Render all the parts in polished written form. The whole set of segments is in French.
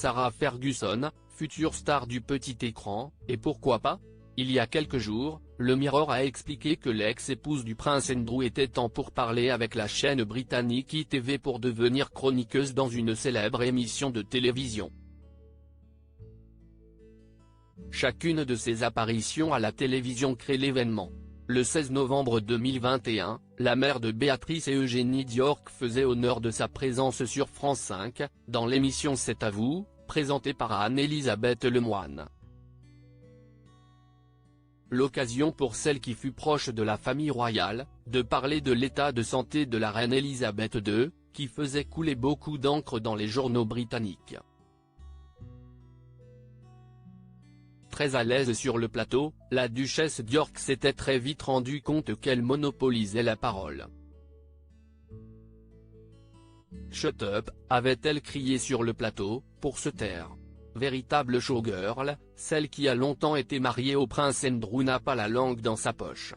Sarah Ferguson, future star du petit écran, et pourquoi pas? Il y a quelques jours, le Mirror a expliqué que l'ex-épouse du prince Andrew était en pourparlers avec la chaîne britannique ITV pour devenir chroniqueuse dans une célèbre émission de télévision. Chacune de ses apparitions à la télévision crée l'événement. Le 16 novembre 2021, la mère de Béatrice et Eugénie Diorc faisait honneur de sa présence sur France 5, dans l'émission C'est à vous, présentée par Anne-Elisabeth Lemoine. L'occasion pour celle qui fut proche de la famille royale, de parler de l'état de santé de la reine Elisabeth II, qui faisait couler beaucoup d'encre dans les journaux britanniques. Très à l'aise sur le plateau, la duchesse Diorc s'était très vite rendu compte qu'elle monopolisait la parole. « Shut up », avait-elle crié sur le plateau, pour se taire. Véritable showgirl, celle qui a longtemps été mariée au prince Andrew n'a pas la langue dans sa poche.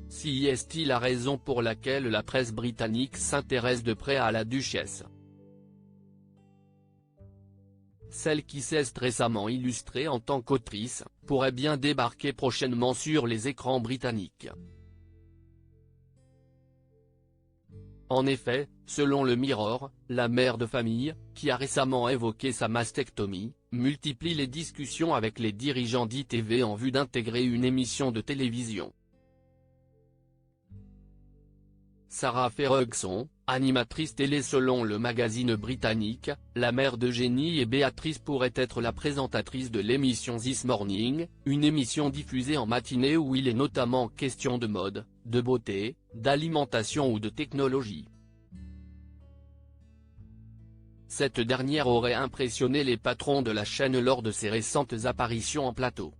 Si est-il la raison pour laquelle la presse britannique s'intéresse de près à la duchesse? Celle qui s'est récemment illustrée en tant qu'autrice, pourrait bien débarquer prochainement sur les écrans britanniques. En effet, selon le Mirror, la mère de famille, qui a récemment évoqué sa mastectomie, multiplie les discussions avec les dirigeants d'ITV en vue d'intégrer une émission de télévision. Sarah Ferguson, animatrice télé selon le magazine britannique, la mère d'Eugénie et Béatrice pourrait être la présentatrice de l'émission This Morning, une émission diffusée en matinée où il est notamment question de mode, de beauté, d'alimentation ou de technologie. Cette dernière aurait impressionné les patrons de la chaîne lors de ses récentes apparitions en plateau.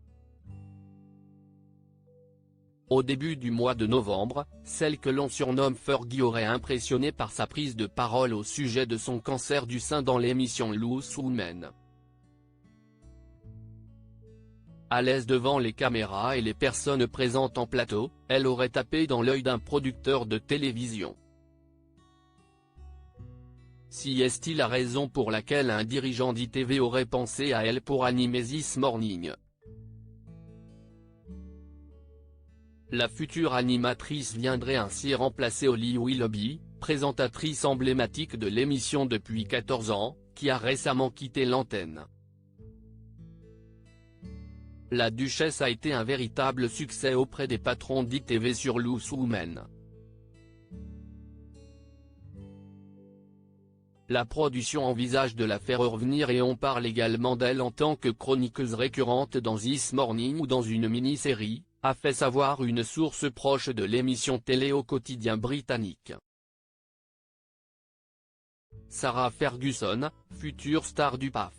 Au début du mois de novembre, celle que l'on surnomme Fergie aurait impressionné par sa prise de parole au sujet de son cancer du sein dans l'émission Loose Women. À l'aise devant les caméras et les personnes présentes en plateau, elle aurait tapé dans l'œil d'un producteur de télévision. Si est-il la raison pour laquelle un dirigeant d'ITV aurait pensé à elle pour animer This Morning? La future animatrice viendrait ainsi remplacer Holly Willoughby, présentatrice emblématique de l'émission depuis 14 ans, qui a récemment quitté l'antenne. La duchesse a été un véritable succès auprès des patrons d'ITV sur Loose Women. La production envisage de la faire revenir et on parle également d'elle en tant que chroniqueuse récurrente dans This Morning ou dans une mini-série, a fait savoir une source proche de l'émission télé au quotidien britannique. Sarah Ferguson, future star du PAF.